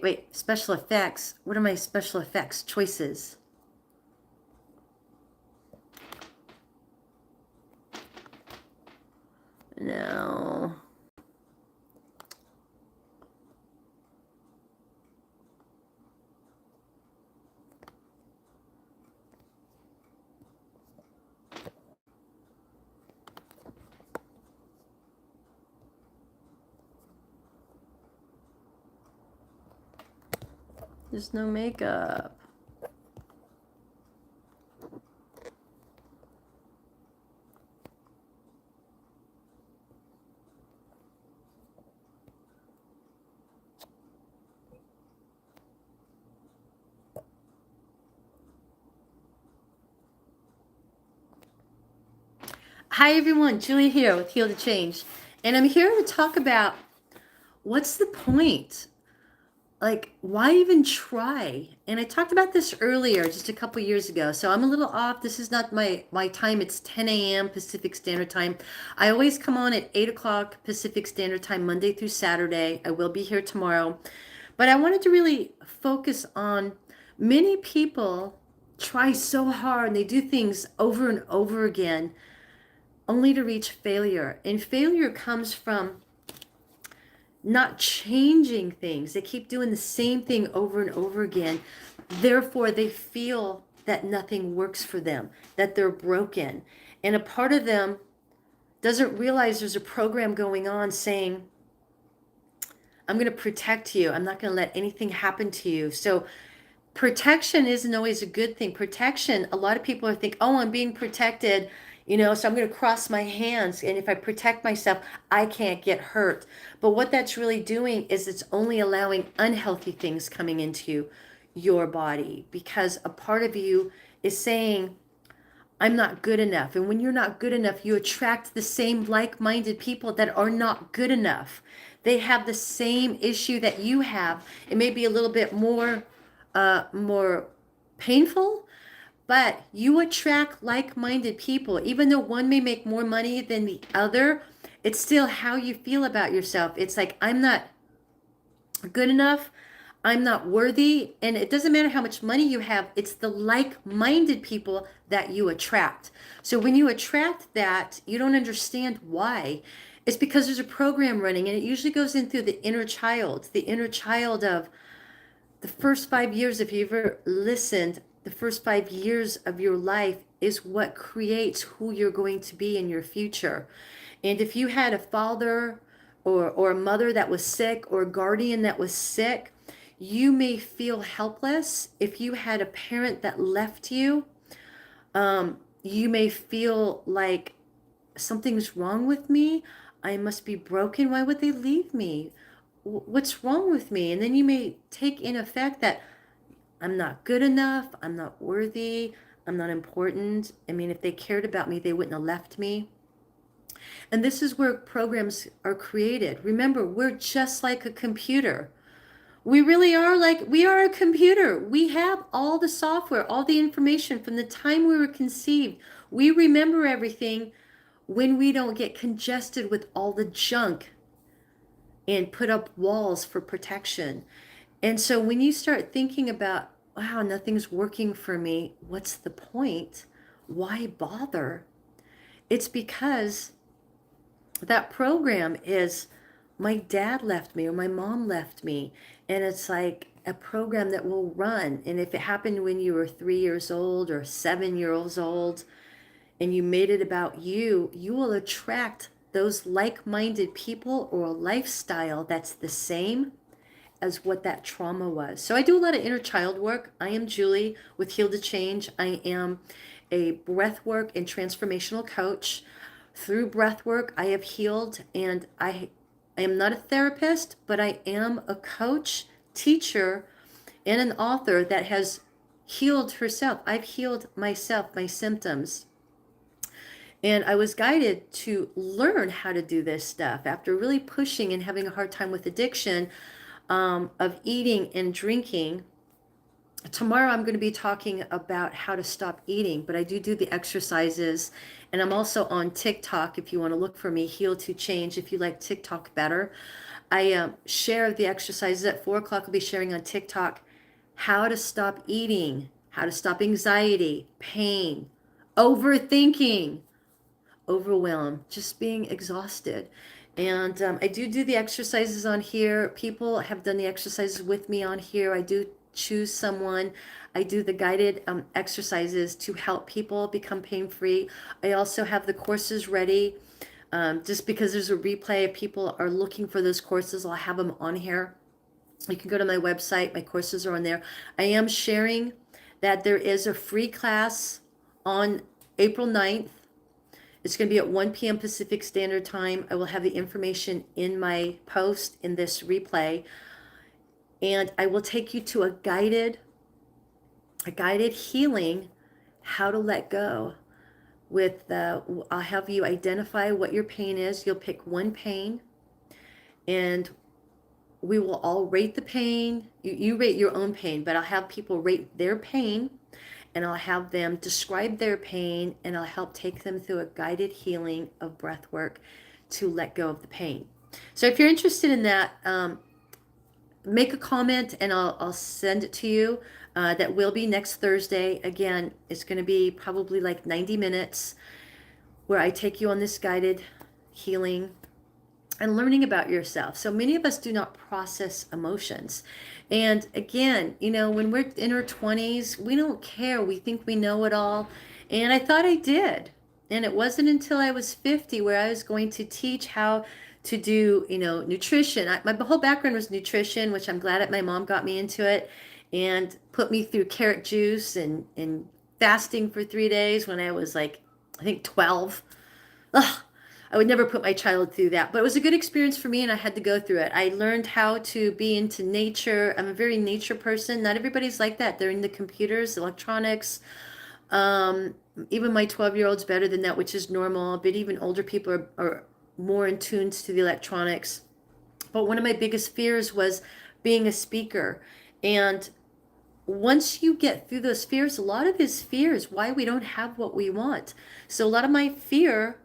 wait. Special effects. What are my special effects choices? No. There's no makeup. Hi everyone, Julie here with Heal2 Change. And I'm here to talk about what's the point? Like, why even try? And I talked about this earlier, just a couple years ago. So I'm a little off. This is not my time. It's 10 a.m. Pacific Standard Time. I always come on at 8 o'clock Pacific Standard Time, Monday through Saturday. I will be here tomorrow. But I wanted to really focus on many people try so hard and they do things over and over again only to reach failure. And failure comes from not changing things. They keep doing the same thing over and over again. Therefore, they feel that nothing works for them, that they're broken. And a part of them doesn't realize there's a program going on saying, I'm going to protect you. I'm not going to let anything happen to you. So protection isn't always a good thing. Protection, a lot of people think, oh, I'm being protected, so I'm going to cross my hands. And if I protect myself, I can't get hurt. But what that's really doing is it's only allowing unhealthy things coming into your body, because a part of you is saying, I'm not good enough. And when you're not good enough, you attract the same like-minded people that are not good enough. They have the same issue that you have. It may be a little bit more painful, but you attract like-minded people. Even though one may make more money than the other, it's still how you feel about yourself. It's like, I'm not good enough. I'm not worthy. And it doesn't matter how much money you have. It's the like-minded people that you attract. So when you attract that, you don't understand why. It's because there's a program running, and it usually goes in through the inner child of the first 5 years. If you ever listened, the first 5 years of your life is what creates who you're going to be in your future. And if you had a father or a mother that was sick, or a guardian that was sick, you may feel helpless. If you had a parent that left you, you may feel like something's wrong with me. I must be broken. Why would they leave me? What's wrong with me? And then you may take in effect that I'm not good enough. I'm not worthy. I'm not important. I mean, if they cared about me, they wouldn't have left me. And this is where programs are created. Remember, we're just like a computer. We really are we are a computer. We have all the software, all the information from the time we were conceived. We remember everything when we don't get congested with all the junk and put up walls for protection. And so when you start thinking about, wow, nothing's working for me, what's the point? Why bother? It's because that program is, my dad left me or my mom left me. And it's like a program that will run. And if it happened when you were 3 years old or 7 years old and you made it about you, you will attract those like-minded people or a lifestyle that's the same as what that trauma was. So I do a lot of inner child work. I am Julie with Heal2 Change. I am a breath work and transformational coach. Through breath work, I have healed, and I am not a therapist, but I am a coach, teacher, and an author that has healed herself. I've healed myself, my symptoms. And I was guided to learn how to do this stuff after really pushing and having a hard time with addiction, of eating and drinking. Tomorrow I'm going to be talking about how to stop eating, but I do the exercises, and I'm also on TikTok. If you want to look for me, Heal2 Change, if you like TikTok better. I share the exercises at 4 o'clock. I'll be sharing on TikTok how to stop eating, how to stop anxiety, pain, overthinking, overwhelm, just being exhausted. And I do the exercises on here. People have done the exercises with me on here. I do choose someone. I do the guided exercises to help people become pain-free. I also have the courses ready. Just because there's a replay, if people are looking for those courses, I'll have them on here. You can go to my website. My courses are on there. I am sharing that there is a free class on April 9th. It's going to be at 1 p.m. Pacific Standard Time. I will have the information in my post in this replay. And I will take you to a guided healing, how to let go. I'll have you identify what your pain is. You'll pick one pain, and we will all rate the pain. You rate your own pain, but I'll have people rate their pain, and I'll have them describe their pain, and I'll help take them through a guided healing of breath work to let go of the pain. So if you're interested in that, make a comment and I'll send it to you. That will be next Thursday. Again, it's going to be probably like 90 minutes where I take you on this guided healing and learning about yourself. So many of us do not process emotions. And again, when we're in our 20s, we don't care. We think we know it all. And I thought I did. And it wasn't until I was 50 where I was going to teach how to do, nutrition. My whole background was nutrition, which I'm glad that my mom got me into it and put me through carrot juice and fasting for 3 days when I was like, I think 12. Ugh, I would never put my child through that, but it was a good experience for me and I had to go through it. I learned how to be into nature. I'm a very nature person. Not everybody's like that. They're into computers, electronics. Even my 12-year-old's better than that, which is normal, but even older people are more in tune to the electronics. But one of my biggest fears was being a speaker. And once you get through those fears, a lot of his fears, why we don't have what we want. So a lot of my fear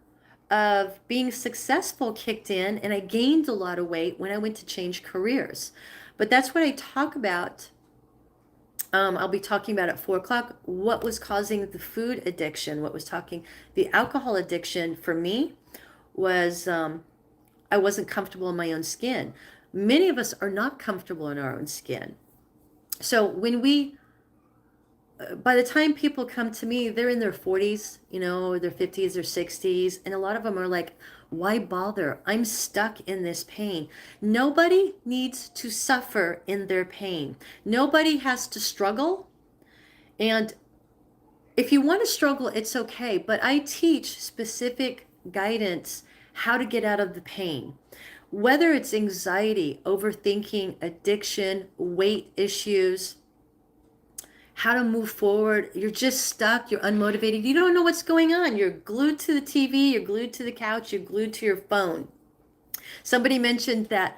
of being successful kicked in, and I gained a lot of weight when I went to change careers. But that's what I talk about. I'll be talking about at 4 o'clock, what was causing the food addiction, the alcohol addiction for me was I wasn't comfortable in my own skin. Many of us are not comfortable in our own skin. So by the time people come to me, they're in their 40s, or their 50s or 60s. And a lot of them are like, why bother? I'm stuck in this pain. Nobody needs to suffer in their pain. Nobody has to struggle. And if you want to struggle, it's okay. But I teach specific guidance, how to get out of the pain. Whether it's anxiety, overthinking, addiction, weight issues, how to move forward. You're just stuck. You're unmotivated. You don't know what's going on. You're glued to the TV. You're glued to the couch. You're glued to your phone. Somebody mentioned that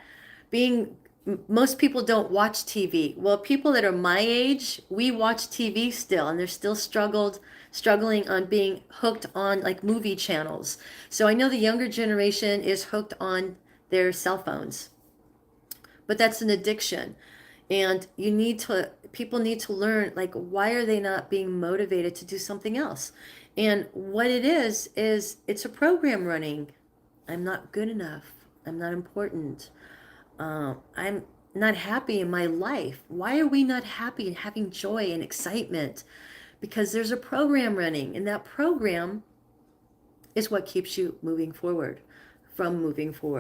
most people don't watch TV. Well, people that are my age, we watch TV still, and they're still struggling on being hooked on like movie channels. So I know the younger generation is hooked on their cell phones, but that's an addiction. And people need to learn, like, why are they not being motivated to do something else? And what it is it's a program running. I'm not good enough. I'm not important. I'm not happy in my life. Why are we not happy and having joy and excitement? Because there's a program running, and that program is what keeps you moving forward.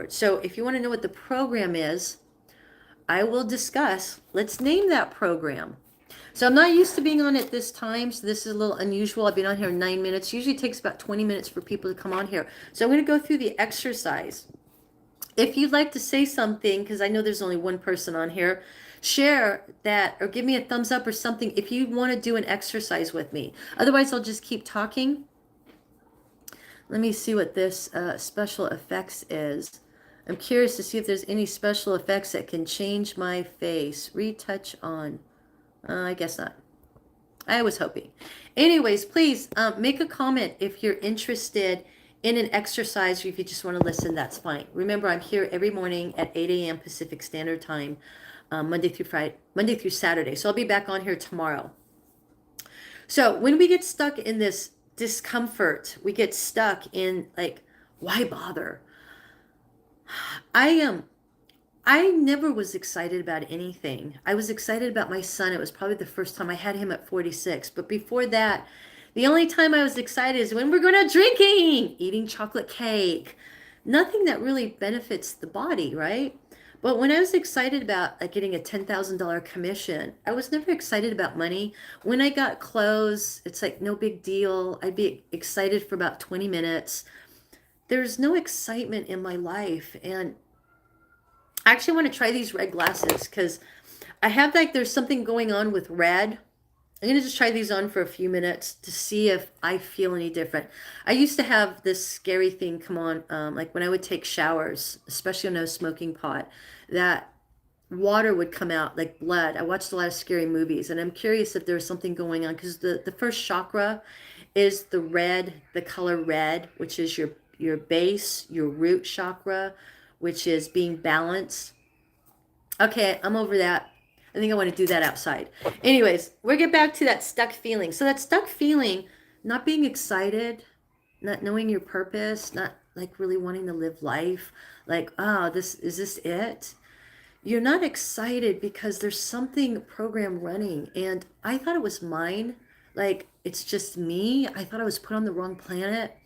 So if you want to know what the program is, I will discuss. Let's name that program. So I'm not used to being on at this time, so this is a little unusual. I've been on here 9 minutes. Usually it takes about 20 minutes for people to come on here. So I'm going to go through the exercise. If you'd like to say something, because I know there's only one person on here, share that or give me a thumbs up or something if you want to do an exercise with me. Otherwise, I'll just keep talking. Let me see what this special effects is. I'm curious to see if there's any special effects that can change my face. Retouch on. I guess not. I was hoping. Anyways, please make a comment if you're interested in an exercise, or if you just want to listen, that's fine. Remember, I'm here every morning at 8 a.m. Pacific Standard Time, Monday through Saturday. So I'll be back on here tomorrow. So when we get stuck in this discomfort, we get stuck in like, why bother? I am. I never was excited about anything. I was excited about my son. It was probably the first time I had him at 46. But before that, the only time I was excited is when we're going out drinking, eating chocolate cake. Nothing that really benefits the body, right? But when I was excited about like getting a $10,000 commission, I was never excited about money. When I got clothes, it's like no big deal. I'd be excited for about 20 minutes. There's no excitement in my life. And I actually want to try these red glasses because I have like there's something going on with red. I'm going to just try these on for a few minutes to see if I feel any different. I used to have this scary thing come on, like when I would take showers, especially when I was smoking pot, that water would come out like blood. I watched a lot of scary movies, and I'm curious if there's something going on because the first chakra is the red, the color red, which is your base, your root chakra, which is being balanced. Okay, I'm over that. I think I want to do that outside. Anyways, we'll get back to that stuck feeling. So that stuck feeling, not being excited, not knowing your purpose, not like really wanting to live life, like, oh, this is this it? You're not excited because there's something program running, and I thought it was mine. Like it's just me. I thought I was put on the wrong planet.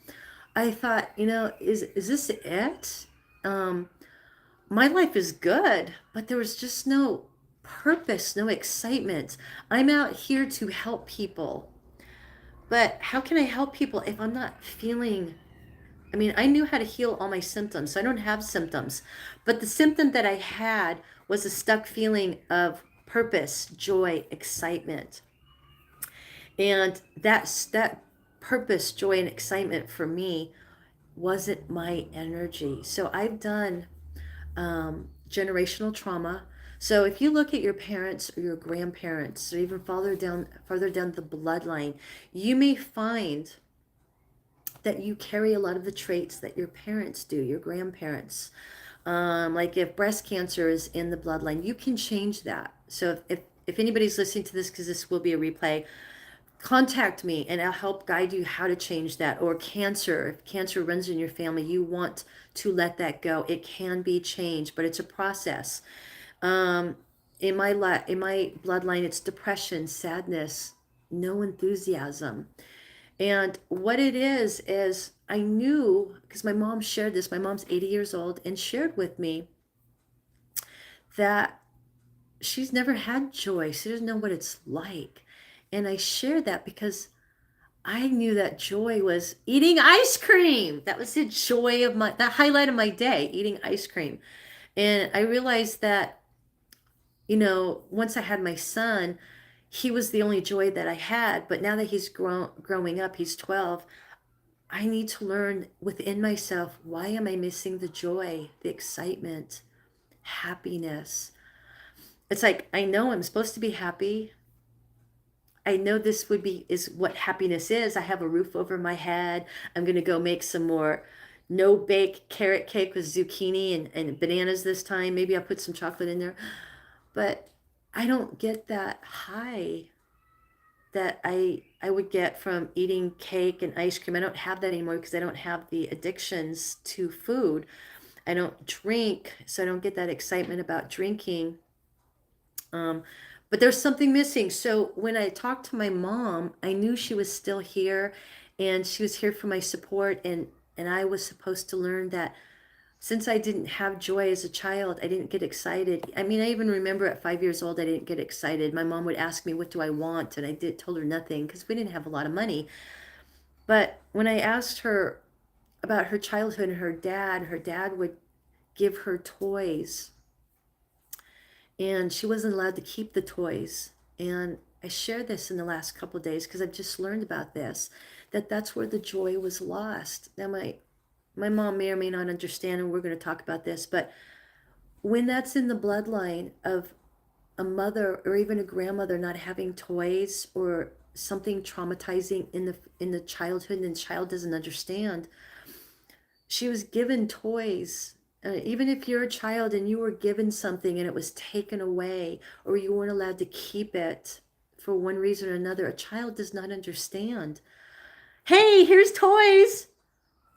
I thought, is this it? Um, my life is good, but there was just no purpose, no excitement. I'm out here to help people. But how can I help people if I'm not feeling? I mean, I knew how to heal all my symptoms, so I don't have symptoms. But the symptom that I had was a stuck feeling of purpose, joy, excitement. And that purpose, joy, and excitement for me wasn't my energy. So I've done generational trauma. So if you look at your parents or your grandparents, or even farther down the bloodline, you may find that you carry a lot of the traits that your parents do, your grandparents. Like if breast cancer is in the bloodline, you can change that. So if anybody's listening to this, because this will be a replay, contact me and I'll help guide you how to change that. Or cancer, if cancer runs in your family, you want to let that go. It can be changed, but it's a process. In my bloodline, it's depression, sadness, no enthusiasm. And what it is I knew because my mom shared this. My mom's 80 years old and shared with me that she's never had joy. She doesn't know what it's like. And I shared that because I knew that joy was eating ice cream. That was the joy of that highlight of my day, eating ice cream. And I realized that, once I had my son, he was the only joy that I had. But now that he's growing up, he's 12, I need to learn within myself, why am I missing the joy, the excitement, happiness? It's like, I know I'm supposed to be happy. I know this is what happiness is. I have a roof over my head. I'm going to go make some more no bake carrot cake with zucchini and bananas this time. Maybe I'll put some chocolate in there. But I don't get that high that I would get from eating cake and ice cream. I don't have that anymore because I don't have the addictions to food. I don't drink, so I don't get that excitement about drinking. But there's something missing. So when I talked to my mom, I knew she was still here and she was here for my support. And I was supposed to learn that since I didn't have joy as a child, I didn't get excited. I mean, I even remember at 5 years old, I didn't get excited. My mom would ask me, what do I want? And told her nothing because we didn't have a lot of money. But when I asked her about her childhood and her dad would give her toys and she wasn't allowed to keep the toys. And I shared this in the last couple of days because I've just learned about this, that's where the joy was lost. Now my mom may or may not understand, and we're going to talk about this, but when that's in the bloodline of a mother or even a grandmother not having toys or something traumatizing in the childhood and the child doesn't understand, She was given toys. Even if you're a child and you were given something and it was taken away, or you weren't allowed to keep it for one reason or another, a child does not understand. Hey, here's toys.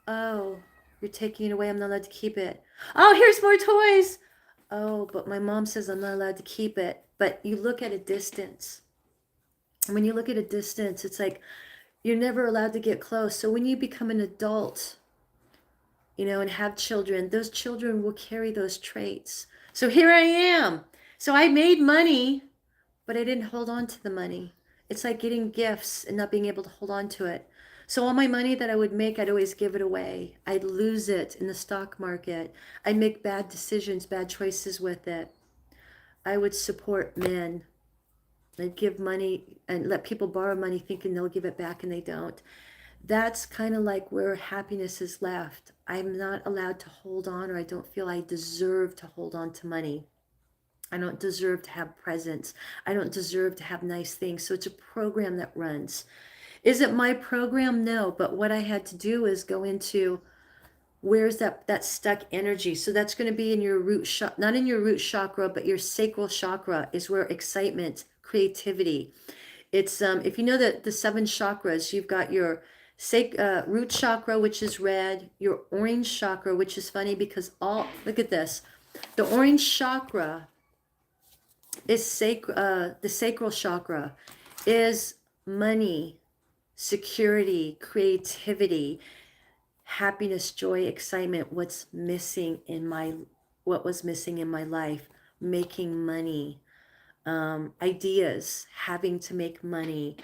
Oh, you're taking it away. I'm not allowed to keep it. Oh, here's more toys. Oh, but my mom says I'm not allowed to keep it. But you look at a distance. And when you look at a distance, it's like you're never allowed to get close. So when you become an adult, and have children, those children will carry those traits. So here I am. So I made money, but I didn't hold on to the money. It's like getting gifts and not being able to hold on to it. So all my money that I would make, I'd always give it away. I'd lose it in the stock market. I'd make bad decisions, bad choices with it. I would support men. I'd give money and let people borrow money thinking they'll give it back and they don't. That's kind of like where happiness is left. I'm not allowed to hold on, or I don't feel I deserve to hold on to money. I don't deserve to have presents. I don't deserve to have nice things. So it's a program that runs. Is it my program? No. But what I had to do is go into where's that stuck energy. So that's going to be in your root chakra, not in your root chakra, but your sacral chakra is where excitement, creativity. It's if you know that the seven chakras, you've got your root chakra, which is red, your orange chakra, which is funny because look at this. The orange chakra is the sacral chakra is money, security, creativity, happiness, joy, excitement. What was missing in my life, making money, ideas, having to make money,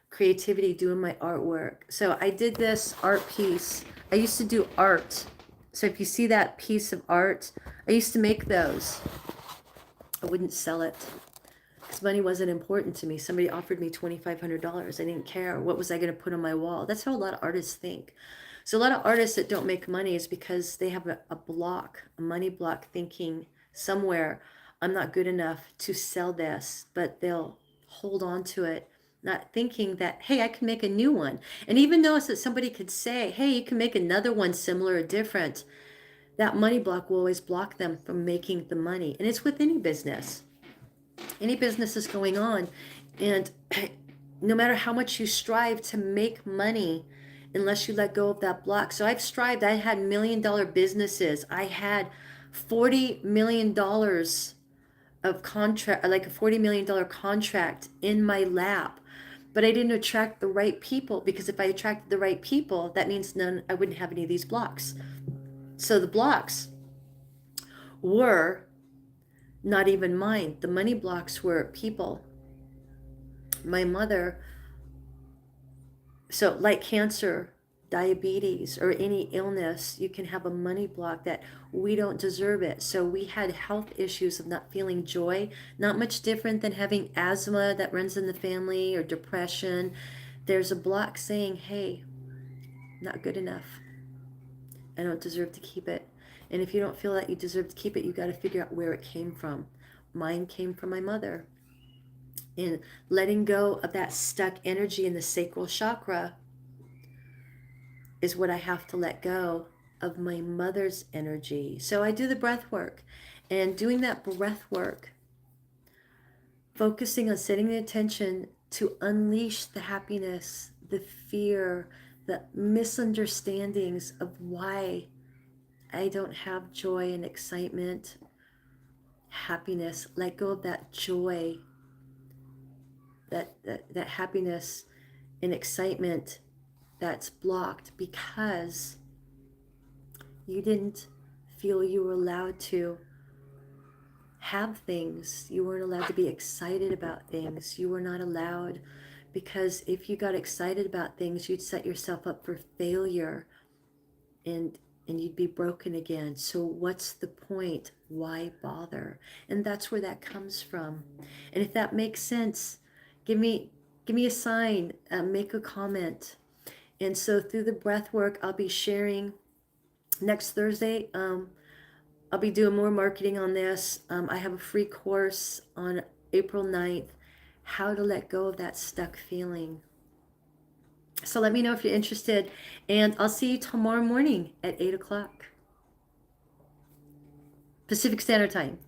creativity, doing my artwork. So I did this art piece. I used to do art. So if you see that piece of art, I used to make those. I wouldn't sell it because money wasn't important to me. Somebody offered me $2,500. I didn't care. What was I going to put on my wall? That's how a lot of artists think. So a lot of artists that don't make money is because they have a block, a money block, thinking somewhere, I'm not good enough to sell this, but they'll hold on to it, not thinking that, hey, I can make a new one. And even though that somebody could say, hey, you can make another one similar or different, that money block will always block them from making the money. And it's with any business. Any business is going on. And no matter how much you strive to make money, unless you let go of that block. So I've strived. I had $1 million businesses. I had $40 million of contract, like a $40 million contract in my lap. But I didn't attract the right people, because if I attracted the right people, that means I wouldn't have any of these blocks. So the blocks were not even mine. The money blocks were people. My mother, so like cancer, diabetes, or any illness, you can have a money block that we don't deserve it. So we had health issues of not feeling joy, not much different than having asthma that runs in the family, or depression. There's a block saying, hey, not good enough. I don't deserve to keep it. And if you don't feel that you deserve to keep it, you got to figure out where it came from. Mine came from my mother. And letting go of that stuck energy in the sacral chakra is what I have to let go of, my mother's energy. So I do the breath work, and doing that breath work, focusing on setting the attention to unleash the happiness, the fear, the misunderstandings of why I don't have joy and excitement, happiness. Let go of that joy, that happiness and excitement that's blocked because you didn't feel you were allowed to have things. You weren't allowed to be excited about things. You were not allowed, because if you got excited about things, you'd set yourself up for failure, and you'd be broken again. So what's the point? Why bother? And that's where that comes from. And if that makes sense, give me a sign, make a comment. And so through the breath work, I'll be sharing next Thursday. I'll be doing more marketing on this. I have a free course on April 9th, how to let go of that stuck feeling. So let me know if you're interested, and I'll see you tomorrow morning at 8 o'clock Pacific Standard Time.